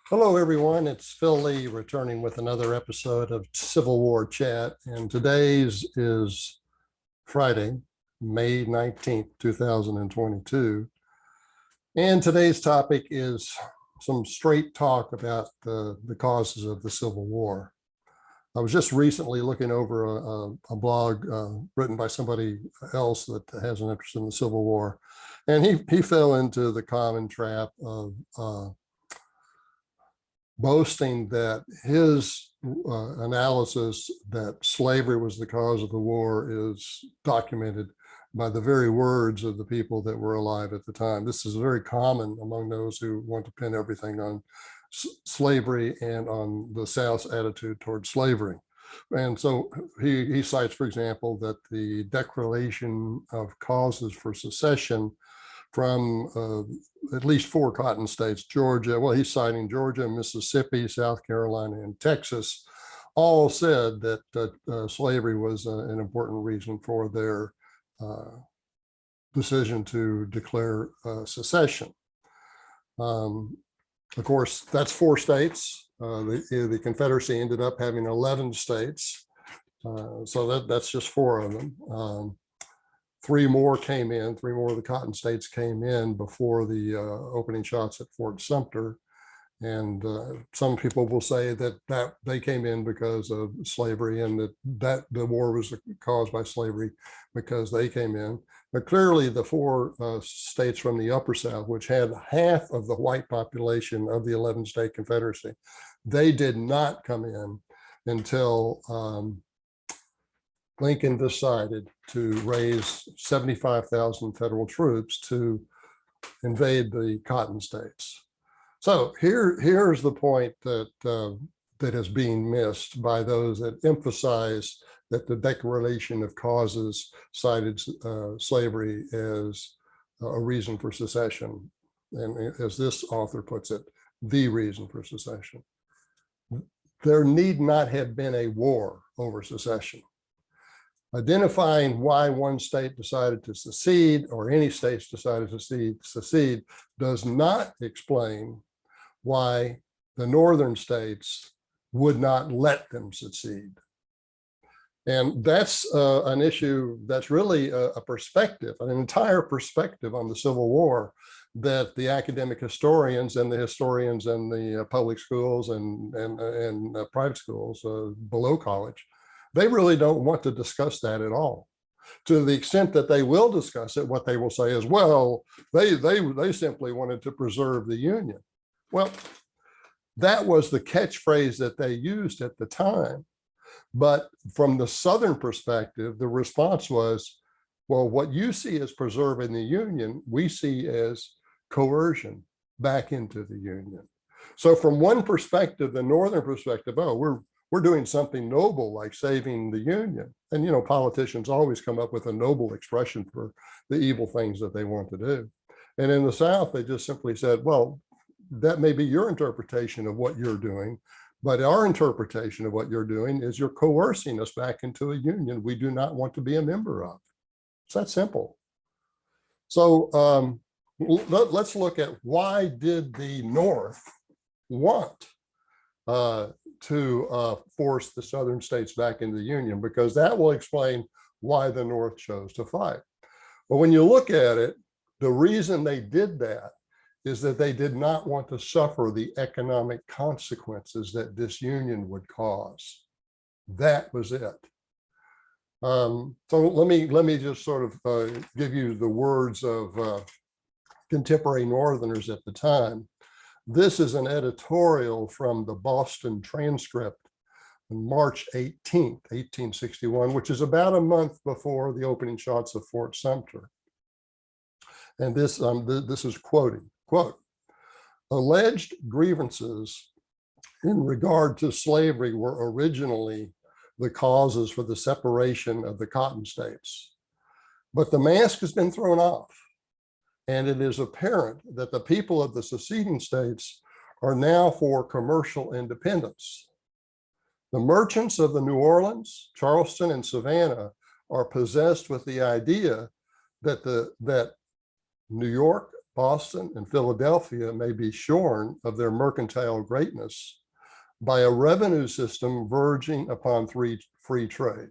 Hello, everyone. It's Phil Lee returning with another episode of Civil War Chat. And today's is Friday, May 19th, 2022. And today's topic is some straight talk about the causes of the Civil War. I was just recently looking over a blog written by somebody else that has an interest in the Civil War. And he fell into the common trap of boasting that his analysis that slavery was the cause of the war is documented by the very words of the people that were alive at the time. This is very common among those who want to pin everything on slavery and on the South's attitude towards slavery. And so he cites, for example, that the Declaration of Causes for Secession from at least 4 cotton states, Georgia, well, he's citing Georgia, Mississippi, South Carolina, and Texas, all said that slavery was an important reason for their decision to declare secession. Of course, that's 4 states. The Confederacy ended up having 11 states. So that's just 4 of them. 3 more came in, 3 more of the cotton states came in before the opening shots at Fort Sumter. And some people will say that they came in because of slavery and that the war was caused by slavery because they came in. But clearly the 4 states from the Upper South, which had half of the white population of the 11-state Confederacy, they did not come in until Lincoln decided to raise 75,000 federal troops to invade the cotton states. So here's the point that that is being missed by those that emphasize that the Declaration of Causes cited slavery as a reason for secession, and as this author puts it, the reason for secession. There need not have been a war over secession. Identifying why one state decided to secede or any states decided to secede does not explain why the northern states would not let them secede. And that's an issue that's really a perspective, an entire perspective on the Civil War that the academic historians and the historians in the public schools and private schools below college, they really don't want to discuss that at all. To the extent that they will discuss it, what they will say is, well, they simply wanted to preserve the Union. Well, that was the catchphrase that they used at the time. But from the Southern perspective, the response was, well, what you see as preserving the Union, we see as coercion back into the Union. So from one perspective, the Northern perspective, oh, we're doing something noble like saving the Union. And, you know, politicians always come up with a noble expression for the evil things that they want to do. And in the South, they just simply said, well, that may be your interpretation of what you're doing, but our interpretation of what you're doing is you're coercing us back into a union we do not want to be a member of. It's that simple. So let's look at why did the North want to force the Southern states back into the Union, because that will explain why the North chose to fight. But when you look at it, the reason they did that is that they did not want to suffer the economic consequences that disunion would cause. That was it. So let me just sort of give you the words of contemporary Northerners at the time. This is an editorial from the Boston Transcript on March 18th, 1861, which is about a month before the opening shots of Fort Sumter. And this is quoting, quote, alleged grievances in regard to slavery were originally the causes for the separation of the cotton states. But the mask has been thrown off. And it is apparent that the people of the seceding states are now for commercial independence. The merchants of the New Orleans, Charleston, and Savannah are possessed with the idea that New York, Boston and Philadelphia may be shorn of their mercantile greatness by a revenue system verging upon free trade,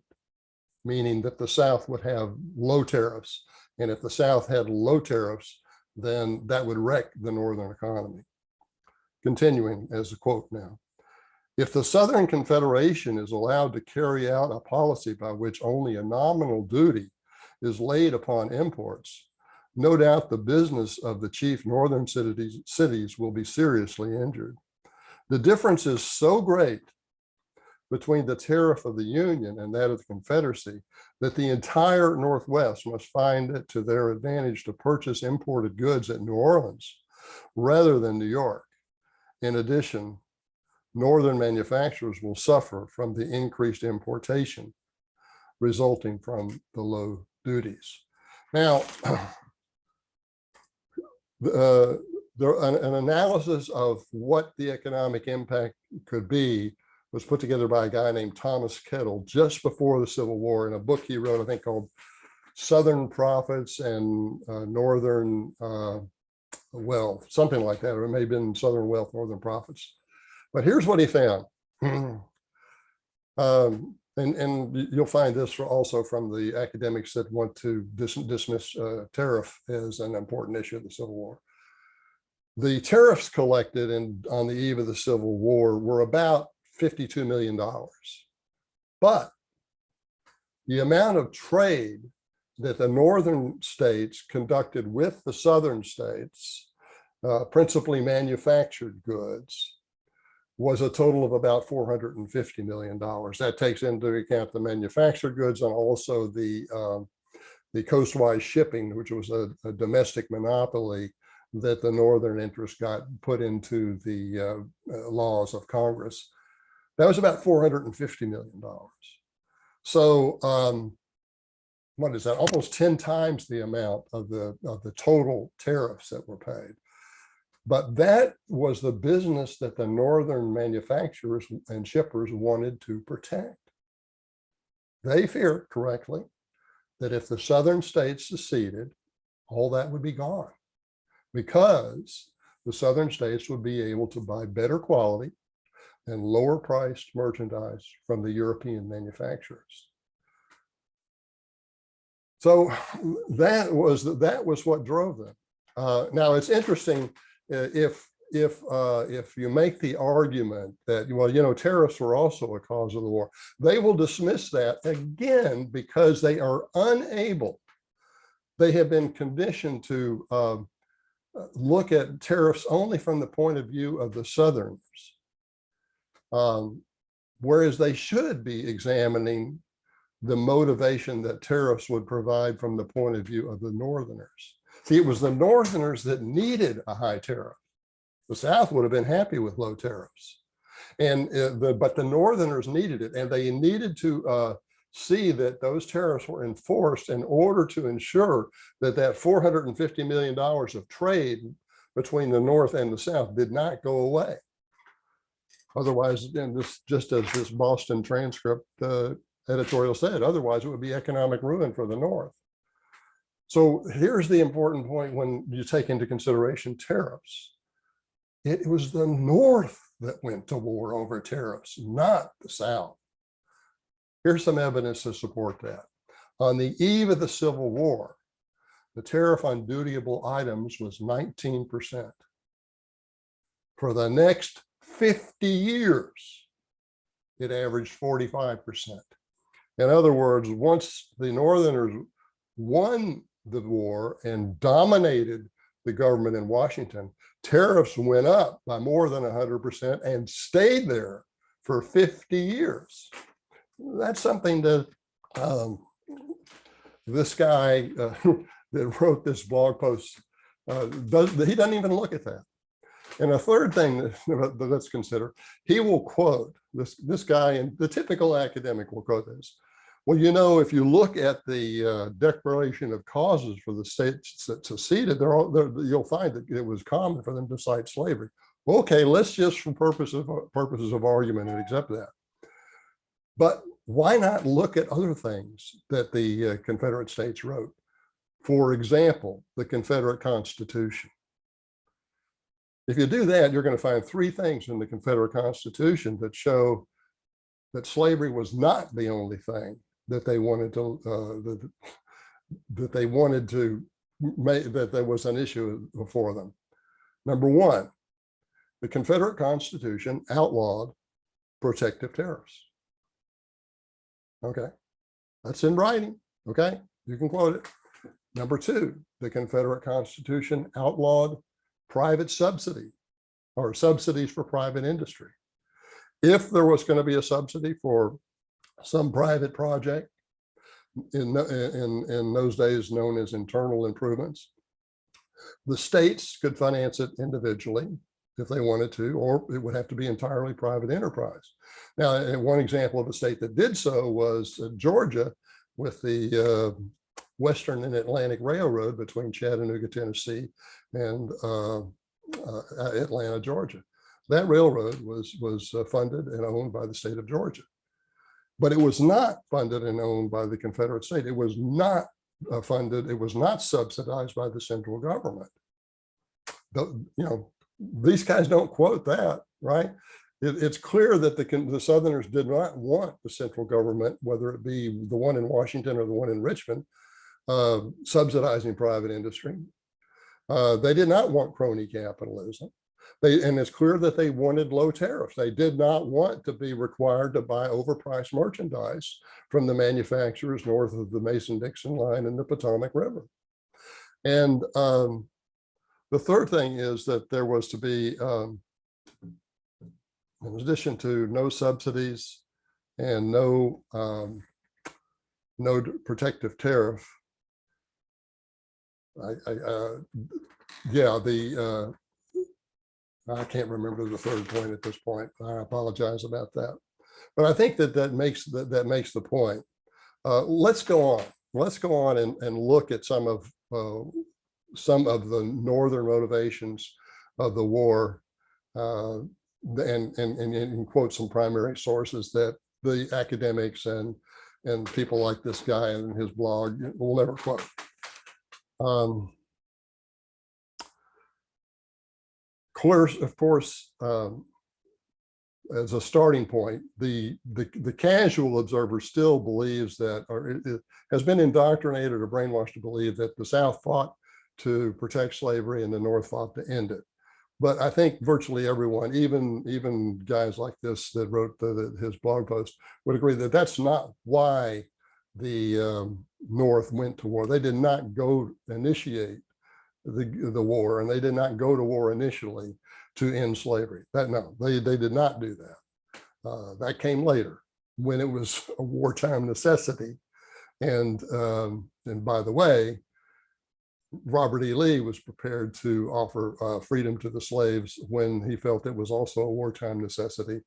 meaning that the South would have low tariffs. And if the South had low tariffs, then that would wreck the Northern economy. Continuing as a quote now. If the Southern Confederation is allowed to carry out a policy by which only a nominal duty is laid upon imports, no doubt the business of the chief northern cities will be seriously injured. The difference is so great between the tariff of the Union and that of the Confederacy that the entire Northwest must find it to their advantage to purchase imported goods at New Orleans rather than New York. In addition, Northern manufacturers will suffer from the increased importation resulting from the low duties. Now, an analysis of what the economic impact could be was put together by a guy named Thomas Kettle just before the Civil War in a book he wrote, I think, called Southern Profits and Northern Wealth, something like that, or it may have been Southern Wealth, Northern Profits. But here's what he found. And you'll find this also from the academics that want to dismiss tariff as an important issue of the Civil War. The tariffs collected on the eve of the Civil War were about $52 million. But the amount of trade that the northern states conducted with the southern states, principally manufactured goods, was a total of about $450 million. That takes into account the manufactured goods and also the coastwise shipping, which was a domestic monopoly that the northern interest got put into the laws of Congress. That was about $450 million. So what is that? Almost 10 times the amount of the total tariffs that were paid. But that was the business that the northern manufacturers and shippers wanted to protect. They feared correctly that if the southern states seceded, all that would be gone because the southern states would be able to buy better quality and lower priced merchandise from the European manufacturers. So that was what drove them. Now it's interesting if you make the argument that, well, you know, tariffs were also a cause of the war, they will dismiss that again because they are unable. They have been conditioned to look at tariffs only from the point of view of the Southerners, whereas they should be examining the motivation that tariffs would provide from the point of view of the Northerners. See, it was the Northerners that needed a high tariff. The South would have been happy with low tariffs, but the Northerners needed it, and they needed to see that those tariffs were enforced in order to ensure that that $450 million of trade between the North and the South did not go away. Otherwise, and this, just as this Boston transcript editorial said, otherwise it would be economic ruin for the North. So here's the important point when you take into consideration tariffs. It was the North that went to war over tariffs, not the South. Here's some evidence to support that. On the eve of the Civil War, the tariff on dutiable items was 19%. For the next 50 years, it averaged 45%. In other words, once the Northerners won the war and dominated the government in Washington, tariffs went up by more than 100% and stayed there for 50 years. That's something that this guy that wrote this blog post, he doesn't even look at that. And a third thing that let's consider, he will quote, this guy, and the typical academic will quote this. Well, you know, if you look at the Declaration of Causes for the states that seceded, you'll find that it was common for them to cite slavery. Okay, let's just, for purposes of argument, accept that. But why not look at other things that the Confederate States wrote? For example, the Confederate Constitution. If you do that, you're going to find three things in the Confederate Constitution that show that slavery was not the only thing that they wanted to that they wanted to make, that there was an issue for them. Number one, the Confederate Constitution outlawed protective tariffs. Okay, that's in writing. Okay, you can quote it. Number two, the Confederate Constitution outlawed private subsidy or subsidies for private industry. If there was going to be a subsidy for some private project, in those days known as internal improvements, the states could finance it individually if they wanted to, or it would have to be entirely private enterprise. Now, one example of a state that did so was Georgia, with the Western and Atlantic Railroad between Chattanooga, Tennessee, and Atlanta, Georgia. That railroad was funded and owned by the state of Georgia, but it was not funded and owned by the Confederate state. It was not funded. It was not subsidized by the central government. These guys don't quote that, right? It's clear that the Southerners did not want the central government, whether it be the one in Washington or the one in Richmond, subsidizing private industry. They did not want crony capitalism. And it's clear that they wanted low tariffs. They did not want to be required to buy overpriced merchandise from the manufacturers north of the Mason-Dixon line and the Potomac River. And the third thing is that there was to be, in addition to no subsidies and no protective tariff, I can't remember the third point at this point. I apologize about that. But I think that makes the point. Let's go on. Let's go on and look at some of the northern motivations of the war, and quote some primary sources that the academics and people like this guy and his blog will never quote. Of course, as a starting point, the casual observer still believes that, or it has been indoctrinated or brainwashed to believe that the South fought to protect slavery and the North fought to end it. But I think virtually everyone, even guys like this that wrote his blog post, would agree that that's not why the North went to war. They did not go initiate the war, and they did not go to war initially to end slavery. They did not do that. That came later when it was a wartime necessity. And by the way, Robert E. Lee was prepared to offer freedom to the slaves when he felt it was also a wartime necessity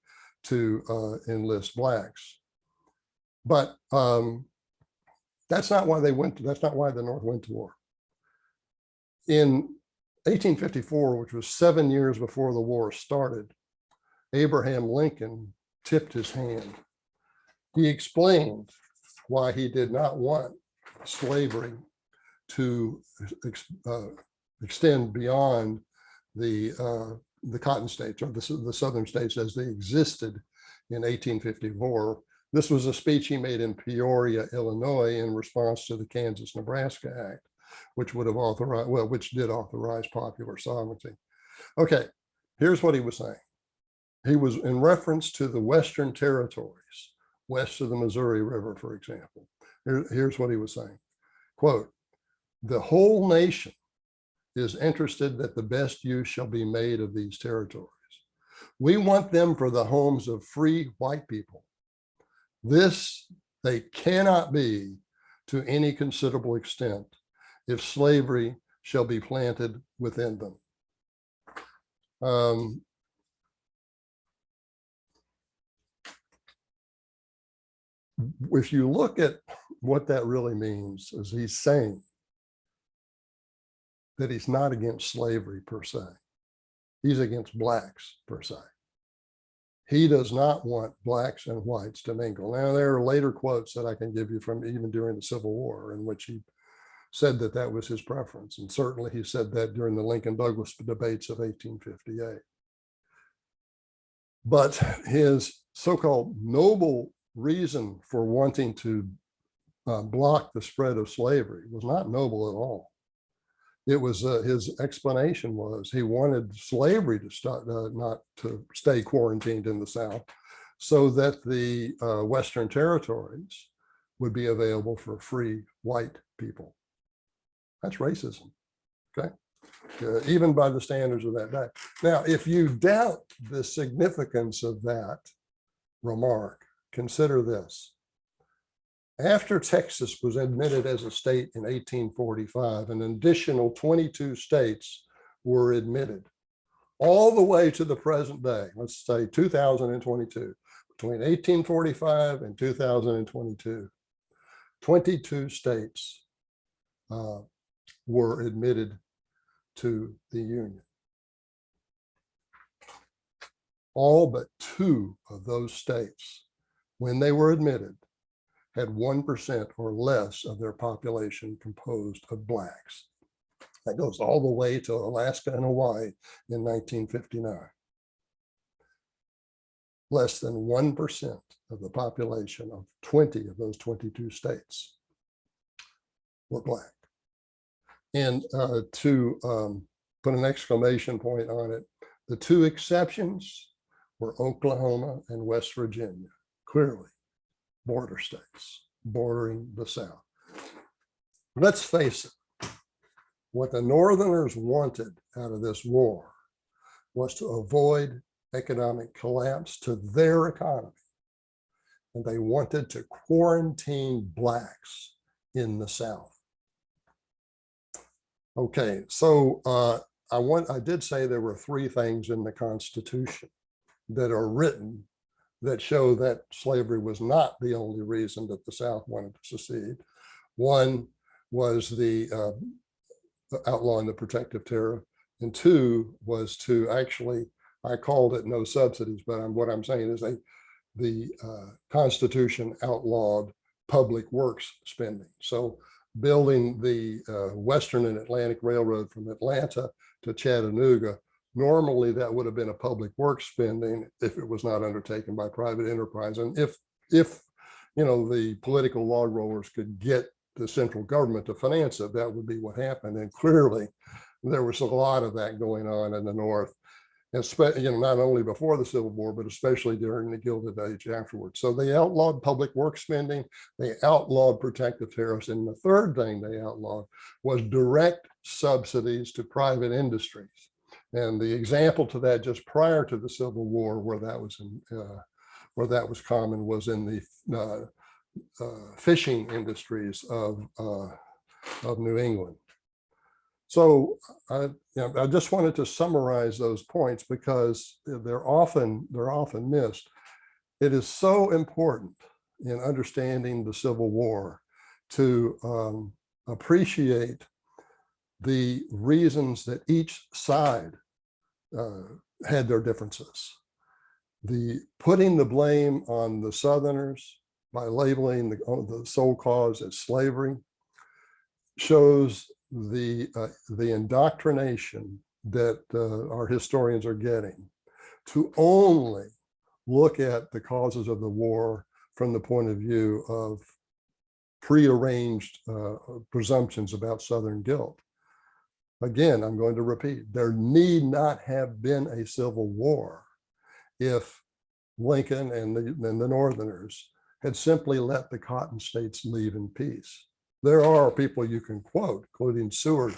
to enlist blacks. But that's not why that's not why the North went to war. In 1854, which was 7 years before the war started, Abraham Lincoln tipped his hand. He explained why he did not want slavery to extend beyond the cotton states, or the southern states as they existed in 1854. This was a speech he made in Peoria, Illinois, in response to the Kansas-Nebraska Act, which would have authorized, well, which did authorize popular sovereignty. Okay, here's what he was saying. He was in reference to the Western territories, west of the Missouri River, for example. Here's what he was saying. Quote, "The whole nation is interested that the best use shall be made of these territories. We want them for the homes of free white people. This they cannot be to any considerable extent if slavery shall be planted within them." If you look at what that really means, is he's saying that he's not against slavery per se. He's against blacks per se. He does not want blacks and whites to mingle. Now, there are later quotes that I can give you from even during the Civil War, in which he said that that was his preference. And certainly he said that during the Lincoln-Douglas debates of 1858. But his so-called noble reason for wanting to block the spread of slavery was not noble at all. It was his explanation was he wanted slavery to start, not to stay quarantined in the South, so that the Western territories would be available for free white people. That's racism, okay? Even by the standards of that day. Now, if you doubt the significance of that remark, consider this. After Texas was admitted as a state in 1845, an additional 22 states were admitted all the way to the present day, let's say 2022. Between 1845 and 2022, 22 states were admitted to the Union. All but 2 of those states, when they were admitted, had 1% or less of their population composed of Blacks. That goes all the way to Alaska and Hawaii in 1959. Less than 1% of the population of 20 of those 22 states were Black. And to put an exclamation point on it, the 2 exceptions were Oklahoma and West Virginia, clearly border states bordering the South. Let's face it, what the Northerners wanted out of this war was to avoid economic collapse to their economy. And they wanted to quarantine Blacks in the South. Okay, so I did say there were 3 things in the Constitution that are written that show that slavery was not the only reason that the South wanted to secede. One was the outlawing the protective tariff, and 2 was to actually, I called it no subsidies, but what I'm saying is the Constitution outlawed public works spending. So building the Western and Atlantic Railroad from Atlanta to Chattanooga, normally that would have been a public works spending if it was not undertaken by private enterprise. And if you know, the political log rollers could get the central government to finance it, that would be what happened. And clearly there was a lot of that going on in the North, especially, you know, not only before the Civil War, but especially during the Gilded Age afterwards. So they outlawed public works spending, they outlawed protective tariffs, and the third thing they outlawed was direct subsidies to private industries. And the example to that just prior to the Civil War, where that was common, was in the fishing industries of New England. So I just wanted to summarize those points because they're often missed. It is so important in understanding the Civil War to appreciate the reasons that each side had their differences. The putting the blame on the Southerners by labeling the sole cause as slavery shows the indoctrination that our historians are getting to only look at the causes of the war from the point of view of prearranged presumptions about Southern guilt. Again, I'm going to repeat, there need not have been a civil war if Lincoln and the Northerners had simply let the Cotton States leave in peace. There are people you can quote, including Seward,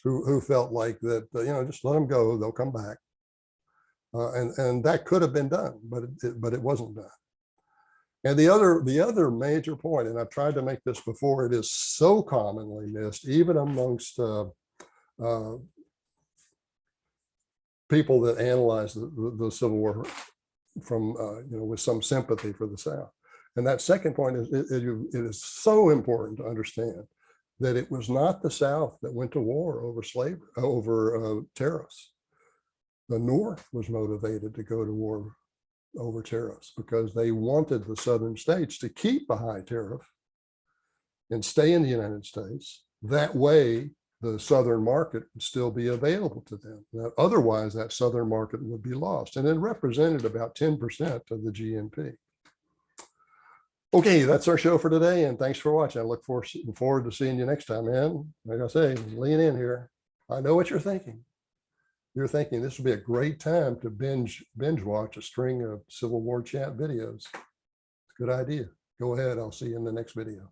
who felt like that, you know, just let them go, they'll come back. And that could have been done, but it wasn't done. And the other major point, and I've tried to make this before, it is so commonly missed, even amongst people that analyze the Civil War from, you know, with some sympathy for the South. And that second point is it is so important to understand that it was not the South that went to war over slavery, over tariffs. The North was motivated to go to war over tariffs because they wanted the Southern states to keep a high tariff and stay in the United States That way, the Southern market would still be available to them. Now, otherwise, that Southern market would be lost, and it represented about 10% of the GNP. Okay, that's our show for today, and thanks for watching. I look forward to seeing you next time, man. Like I say, lean in here. I know what you're thinking. You're thinking this would be a great time to binge watch a string of Civil War chat videos. It's a good idea. Go ahead. I'll see you in the next video.